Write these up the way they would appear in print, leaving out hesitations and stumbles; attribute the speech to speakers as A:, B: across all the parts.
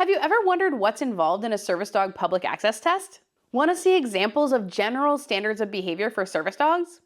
A: Have you ever wondered what's involved in a service dog public access test? Want to see examples of general standards of behavior for service dogs?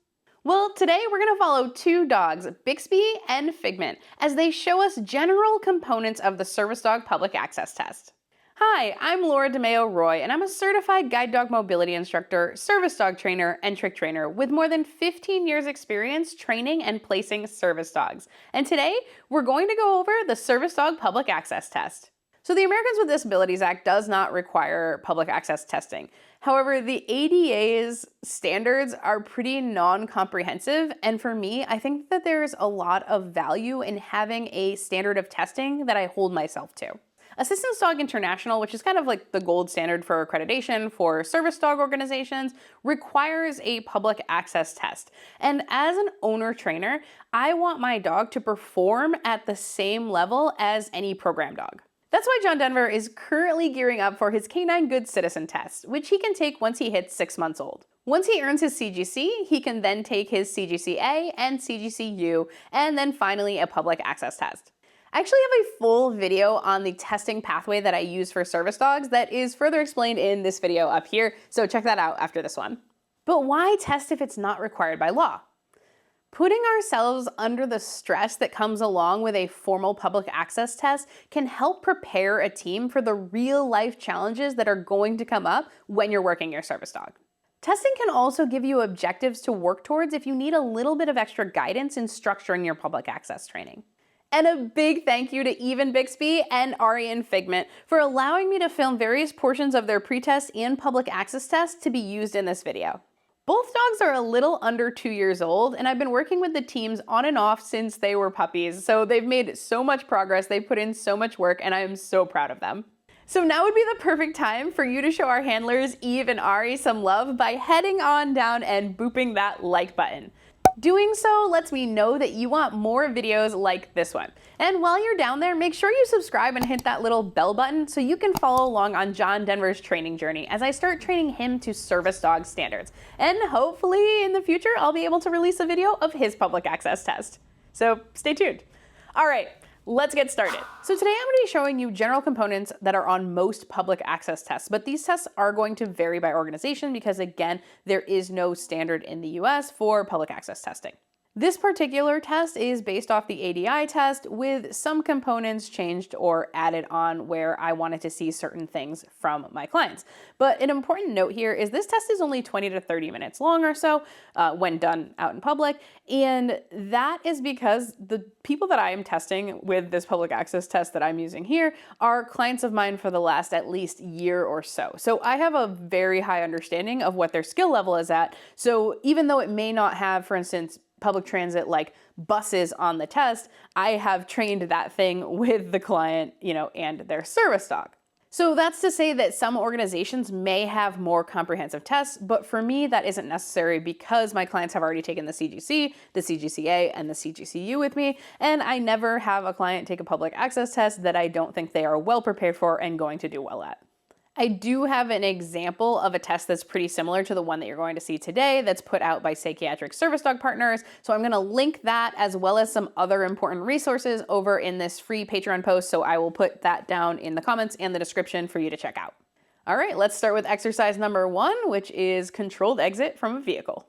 A: Well, today we're going to follow two dogs, Byxbee and Figment, as they show us general components of the service dog public access test. Hi, I'm Laura DeMaio Roy, and I'm a certified guide dog mobility instructor, service dog trainer, and trick trainer with more than 15 years experience training and placing service dogs. And today, we're going to go over the service dog public access test. So the Americans with Disabilities Act does not require public access testing. However, the ADA's standards are pretty non-comprehensive, and for me, I think that there's a lot of value in having a standard of testing that I hold myself to. Assistance Dog International, which is kind of like the gold standard for accreditation for service dog organizations, requires a public access test. And as an owner trainer, I want my dog to perform at the same level as any program dog. That's why John Denver is currently gearing up for his Canine Good Citizen test, which he can take once he hits 6 months old. Once he earns his CGC, he can then take his CGC-A and CGC-U, and then finally a public access test. I actually have a full video on the testing pathway that I use for service dogs that is further explained in this video up here, so check that out after this one. But why test if it's not required by law? Putting ourselves under the stress that comes along with a formal public access test can help prepare a team for the real life challenges that are going to come up when you're working your service dog. Testing can also give you objectives to work towards if you need a little bit of extra guidance in structuring your public access training. And a big thank you to Eve and Byxbee and Ari and Figment for allowing me to film various portions of their pretest and public access tests to be used in this video. Both dogs are a little under 2 years old, and I've been working with the teams on and off since they were puppies, so they've made so much progress, they've put in so much work, and I am so proud of them. So now would be the perfect time for you to show our handlers, Eve and Ari, some love by heading on down and booping that like button. Doing so lets me know that you want more videos like this one. And while you're down there, make sure you subscribe and hit that little bell button so you can follow along on John Denver's training journey as I start training him to service dog standards. And hopefully in the future, I'll be able to release a video of his public access test. So stay tuned. All right, let's get started. So today I'm going to be showing you general components that are on most public access tests, but these tests are going to vary by organization because again, there is no standard in the US for public access testing. This particular test is based off the ADI test with some components changed or added on where I wanted to see certain things from my clients. But an important note here is this test is only 20 to 30 minutes long or so when done out in public. And that is because the people that I am testing with this public access test that I'm using here are clients of mine for the last at least year or so. So I have a very high understanding of what their skill level is at. So even though it may not have, for instance, public transit like buses on the test, I have trained that thing with the client, and their service dog. So that's to say that some organizations may have more comprehensive tests, but for me that isn't necessary because my clients have already taken the CGC, the CGCA, and the CGCU with me, and I never have a client take a public access test that I don't think they are well prepared for and going to do well at. I do have an example of a test that's pretty similar to the one that you're going to see today that's put out by Psychiatric Service Dog Partners. So I'm going to link that as well as some other important resources over in this free Patreon post. So I will put that down in the comments and the description for you to check out. All right, let's start with exercise number 1, which is controlled exit from a vehicle.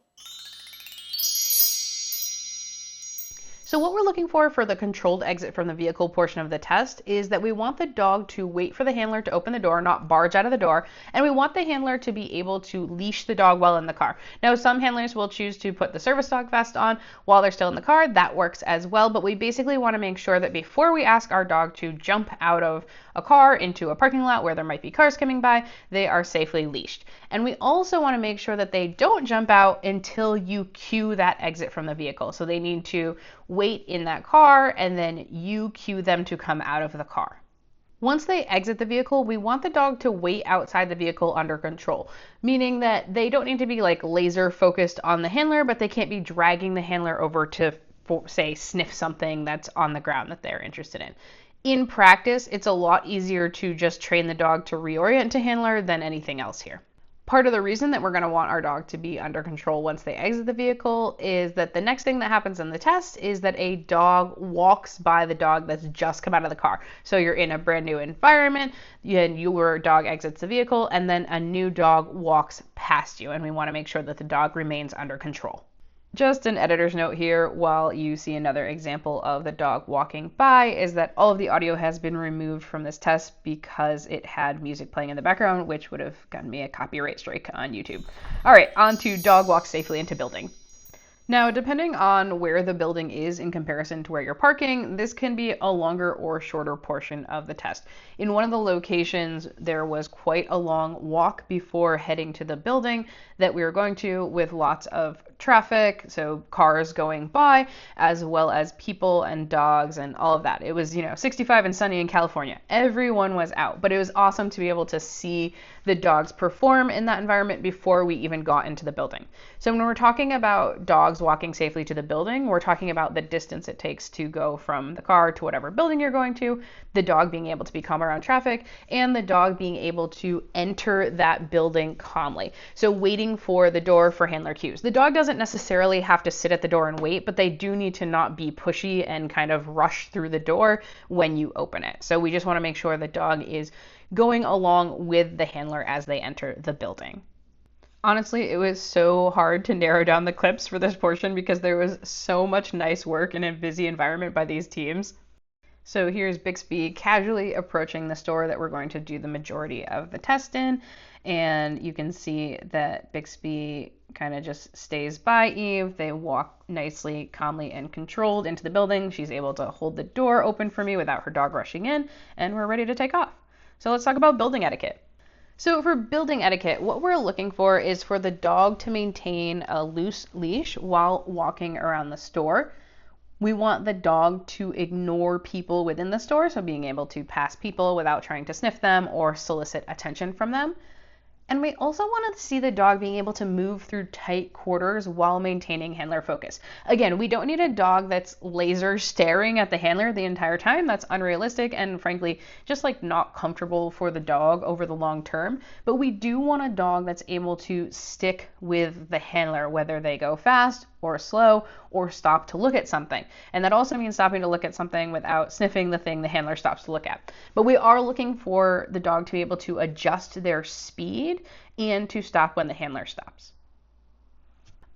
A: So what we're looking for the controlled exit from the vehicle portion of the test is that we want the dog to wait for the handler to open the door, not barge out of the door, and we want the handler to be able to leash the dog while in the car. Now, some handlers will choose to put the service dog vest on while they're still in the car. That works as well, but we basically want to make sure that before we ask our dog to jump out of a car into a parking lot where there might be cars coming by, they are safely leashed. And we also want to make sure that they don't jump out until you cue that exit from the vehicle. So they need to wait in that car and then you cue them to come out of the car. Once they exit the vehicle, we want the dog to wait outside the vehicle under control, meaning that they don't need to be like laser focused on the handler, but they can't be dragging the handler over to, say, sniff something that's on the ground that they're interested in. In practice, it's a lot easier to just train the dog to reorient to handler than anything else here. Part of the reason that we're going to want our dog to be under control once they exit the vehicle is that the next thing that happens in the test is that a dog walks by the dog that's just come out of the car. So you're in a brand new environment and your dog exits the vehicle and then a new dog walks past you, and we want to make sure that the dog remains under control. Just an editor's note here while you see another example of the dog walking by is that all of the audio has been removed from this test because it had music playing in the background, which would have gotten me a copyright strike on YouTube. All right, on to dog walk safely into building. Now, depending on where the building is in comparison to where you're parking, this can be a longer or shorter portion of the test. In one of the locations, there was quite a long walk before heading to the building that we were going to, with lots of traffic, so cars going by, as well as people and dogs and all of that. It was, 65 and sunny in California. Everyone was out, but it was awesome to be able to see the dogs perform in that environment before we even got into the building. So when we're talking about dogs walking safely to the building, we're talking about the distance it takes to go from the car to whatever building you're going to, the dog being able to be calm around traffic, and the dog being able to enter that building calmly. So waiting for the door for handler cues. The dog doesn't necessarily have to sit at the door and wait, but they do need to not be pushy and kind of rush through the door when you open it. So we just want to make sure the dog is going along with the handler as they enter the building. Honestly, it was so hard to narrow down the clips for this portion because there was so much nice work in a busy environment by these teams. So here's Byxbee casually approaching the store that we're going to do the majority of the test in. And you can see that Byxbee kind of just stays by Eve. They walk nicely, calmly, and controlled into the building. She's able to hold the door open for me without her dog rushing in, and we're ready to take off. So let's talk about building etiquette. So for building etiquette, what we're looking for is for the dog to maintain a loose leash while walking around the store. We want the dog to ignore people within the store, so being able to pass people without trying to sniff them or solicit attention from them. And we also want to see the dog being able to move through tight quarters while maintaining handler focus. Again, we don't need a dog that's laser staring at the handler the entire time. That's unrealistic and frankly, just not comfortable for the dog over the long term. But we do want a dog that's able to stick with the handler, whether they go fast or slow or stop to look at something. And that also means stopping to look at something without sniffing the thing the handler stops to look at. But we are looking for the dog to be able to adjust their speed and to stop when the handler stops.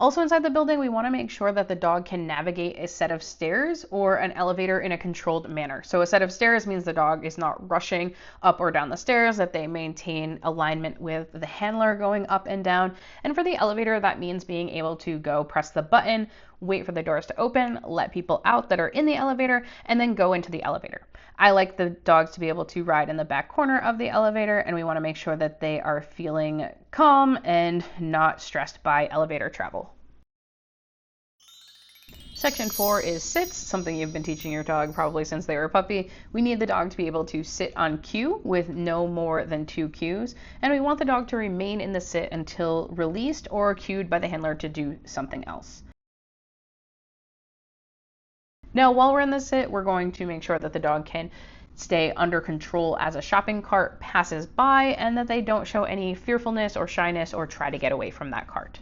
A: Also inside the building, we want to make sure that the dog can navigate a set of stairs or an elevator in a controlled manner. So a set of stairs means the dog is not rushing up or down the stairs, that they maintain alignment with the handler going up and down. And for the elevator, that means being able to go press the button, wait for the doors to open, let people out that are in the elevator, and then go into the elevator. I like the dogs to be able to ride in the back corner of the elevator, and we want to make sure that they are feeling calm and not stressed by elevator travel. Section 4 is sits, something you've been teaching your dog probably since they were a puppy. We need the dog to be able to sit on cue with no more than 2 cues, and we want the dog to remain in the sit until released or cued by the handler to do something else. Now, while we're in the sit, we're going to make sure that the dog can stay under control as a shopping cart passes by and that they don't show any fearfulness or shyness or try to get away from that cart.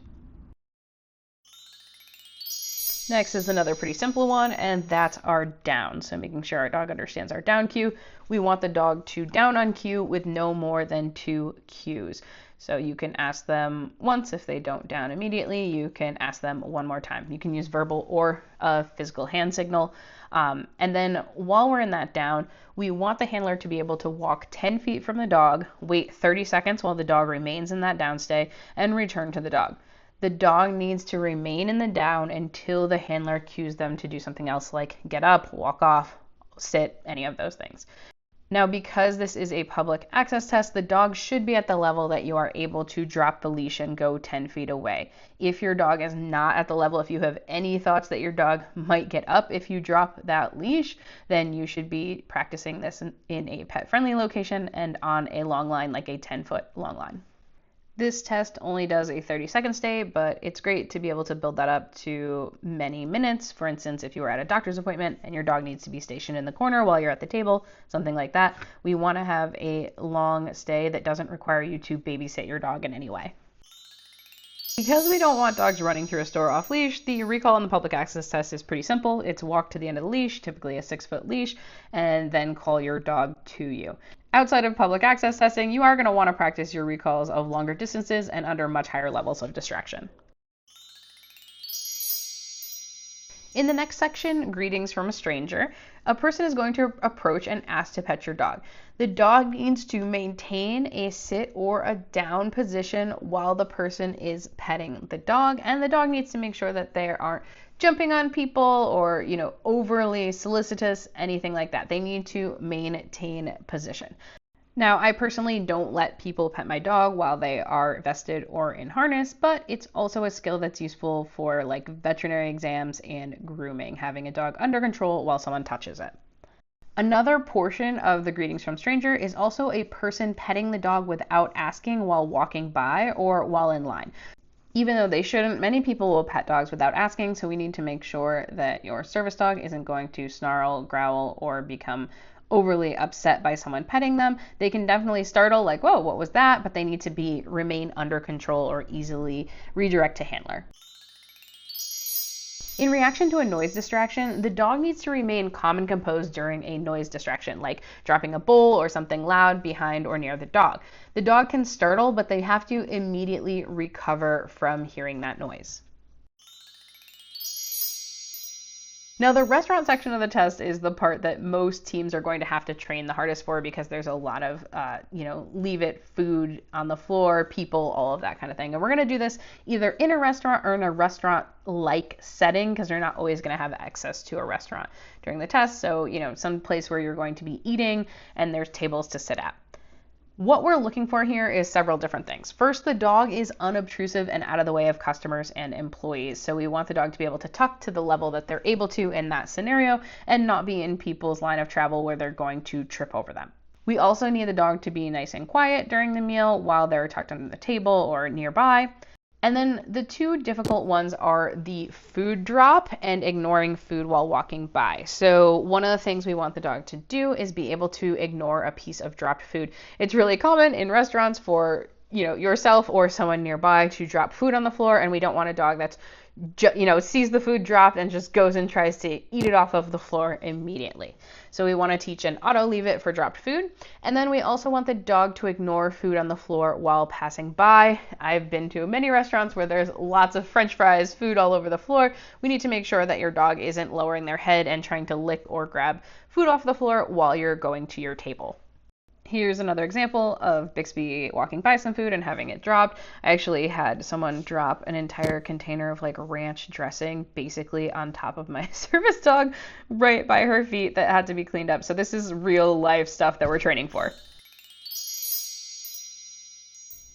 A: Next is another pretty simple one, and that's our down. So making sure our dog understands our down cue. We want the dog to down on cue with no more than 2 cues. So you can ask them once. If they don't down immediately, you can ask them one more time. You can use verbal or a physical hand signal. And then while we're in that down, we want the handler to be able to walk 10 feet from the dog, wait 30 seconds while the dog remains in that down stay, and return to the dog. The dog needs to remain in the down until the handler cues them to do something else like get up, walk off, sit, any of those things. Now, because this is a public access test, the dog should be at the level that you are able to drop the leash and go 10 feet away. If your dog is not at the level, if you have any thoughts that your dog might get up if you drop that leash, then you should be practicing this in a pet-friendly location and on a long line, like a 10-foot long line. This test only does a 30-second stay, but it's great to be able to build that up to many minutes. For instance, if you were at a doctor's appointment and your dog needs to be stationed in the corner while you're at the table, something like that, we want to have a long stay that doesn't require you to babysit your dog in any way. Because we don't want dogs running through a store off leash, the recall on the public access test is pretty simple. It's walk to the end of the leash, typically a 6-foot leash, and then call your dog to you. Outside of public access testing, you are going to want to practice your recalls of longer distances and under much higher levels of distraction. In the next section, greetings from a stranger, a person is going to approach and ask to pet your dog. The dog needs to maintain a sit or a down position while the person is petting the dog, and the dog needs to make sure that they aren't jumping on people or, overly solicitous, anything like that. They need to maintain position. Now, I personally don't let people pet my dog while they are vested or in harness, but it's also a skill that's useful for like veterinary exams and grooming, having a dog under control while someone touches it. Another portion of the greetings from stranger is also a person petting the dog without asking while walking by or while in line. Even though they shouldn't, many people will pet dogs without asking, so we need to make sure that your service dog isn't going to snarl, growl, or become overly upset by someone petting them. They can definitely startle, like, whoa, what was that? But they need to remain under control or easily redirect to handler. In reaction to a noise distraction, the dog needs to remain calm and composed during a noise distraction, like dropping a bowl or something loud behind or near the dog. The dog can startle, but they have to immediately recover from hearing that noise. Now, the restaurant section of the test is the part that most teams are going to have to train the hardest for, because there's a lot of, leave it food on the floor, people, all of that kind of thing. And we're going to do this either in a restaurant or in a restaurant-like setting, because you're not always going to have access to a restaurant during the test. So, some place where you're going to be eating and there's tables to sit at. What we're looking for here is several different things. First, the dog is unobtrusive and out of the way of customers and employees. So we want the dog to be able to tuck to the level that they're able to in that scenario and not be in people's line of travel where they're going to trip over them. We also need the dog to be nice and quiet during the meal while they're tucked under the table or nearby. And then the two difficult ones are the food drop and ignoring food while walking by. So one of the things we want the dog to do is be able to ignore a piece of dropped food. It's really common in restaurants for, yourself or someone nearby to drop food on the floor, and we don't want a dog that's sees the food dropped and just goes and tries to eat it off of the floor immediately. So we want to teach an auto leave it for dropped food. And then we also want the dog to ignore food on the floor while passing by. I've been to many restaurants where there's lots of French fries, food all over the floor. We need to make sure that your dog isn't lowering their head and trying to lick or grab food off the floor while you're going to your table. Here's another example of Byxbee walking by some food and having it dropped. I actually had someone drop an entire container of ranch dressing basically on top of my service dog right by her feet that had to be cleaned up. So this is real life stuff that we're training for.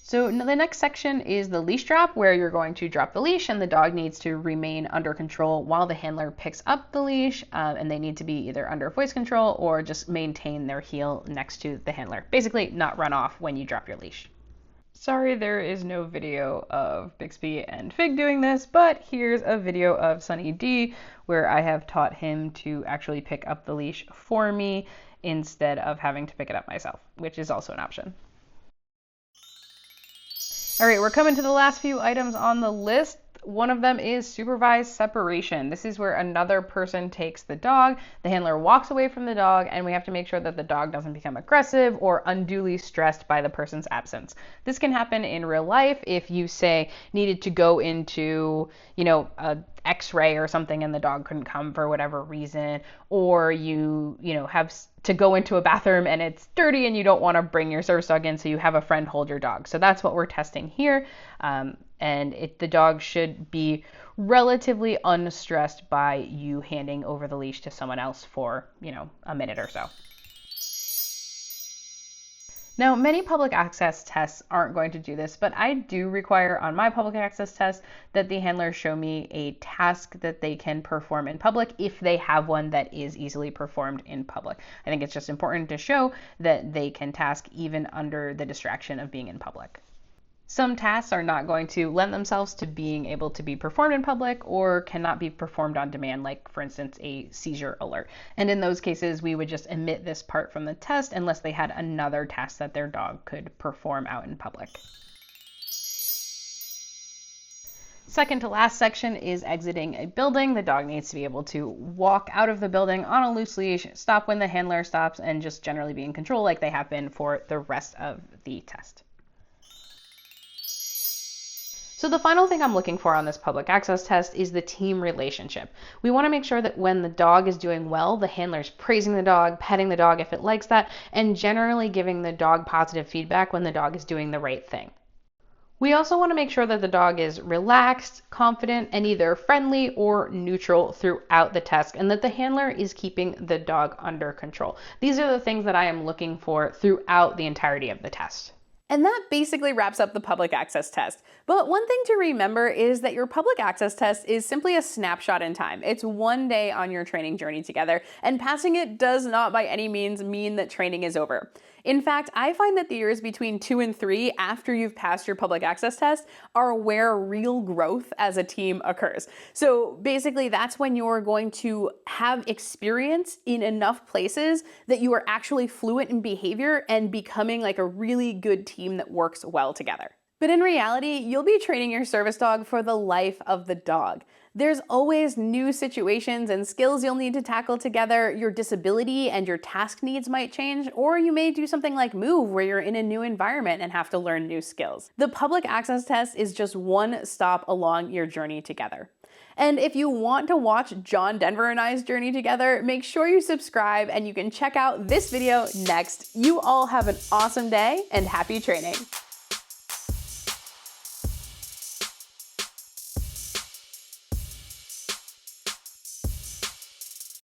A: So the next section is the leash drop, where you're going to drop the leash and the dog needs to remain under control while the handler picks up the leash, and they need to be either under voice control or just maintain their heel next to the handler. Basically, not run off when you drop your leash. Sorry, there is no video of Byxbee and Fig doing this, but here's a video of Sunny D where I have taught him to actually pick up the leash for me instead of having to pick it up myself, which is also an option. All right, we're coming to the last few items on the list. One of them is supervised separation. This is where another person takes the dog, the handler walks away from the dog, and we have to make sure that the dog doesn't become aggressive or unduly stressed by the person's absence. This can happen in real life if you, say, needed to go into, a X-ray or something and the dog couldn't come for whatever reason, or you have to go into a bathroom and it's dirty and you don't want to bring your service dog in, so you have a friend hold your dog. So that's what we're testing here. The dog should be relatively unstressed by you handing over the leash to someone else for, a minute or so. Now, many public access tests aren't going to do this, but I do require on my public access test that the handler show me a task that they can perform in public if they have one that is easily performed in public. I think it's just important to show that they can task even under the distraction of being in public. Some tasks are not going to lend themselves to being able to be performed in public or cannot be performed on demand, like for instance, a seizure alert. And in those cases, we would just omit this part from the test unless they had another task that their dog could perform out in public. Second to last section is exiting a building. The dog needs to be able to walk out of the building on a loose leash, stop when the handler stops, and just generally be in control like they have been for the rest of the test. So the final thing I'm looking for on this public access test is the team relationship. We want to make sure that when the dog is doing well, the handler's praising the dog, petting the dog if it likes that, and generally giving the dog positive feedback when the dog is doing the right thing. We also want to make sure that the dog is relaxed, confident, and either friendly or neutral throughout the test, and that the handler is keeping the dog under control. These are the things that I am looking for throughout the entirety of the test. And that basically wraps up the public access test. But one thing to remember is that your public access test is simply a snapshot in time. It's one day on your training journey together, and passing it does not by any means mean that training is over. In fact, I find that the years between 2 and 3 after you've passed your public access test are where real growth as a team occurs. So basically that's when you're going to have experience in enough places that you are actually fluent in behavior and becoming like a really good team that works well together. But in reality, you'll be training your service dog for the life of the dog. There's always new situations and skills you'll need to tackle together. Your disability and your task needs might change, or you may do something like move where you're in a new environment and have to learn new skills. The public access test is just one stop along your journey together. And if you want to watch John Denver and I's journey together, make sure you subscribe and you can check out this video next. You all have an awesome day and happy training.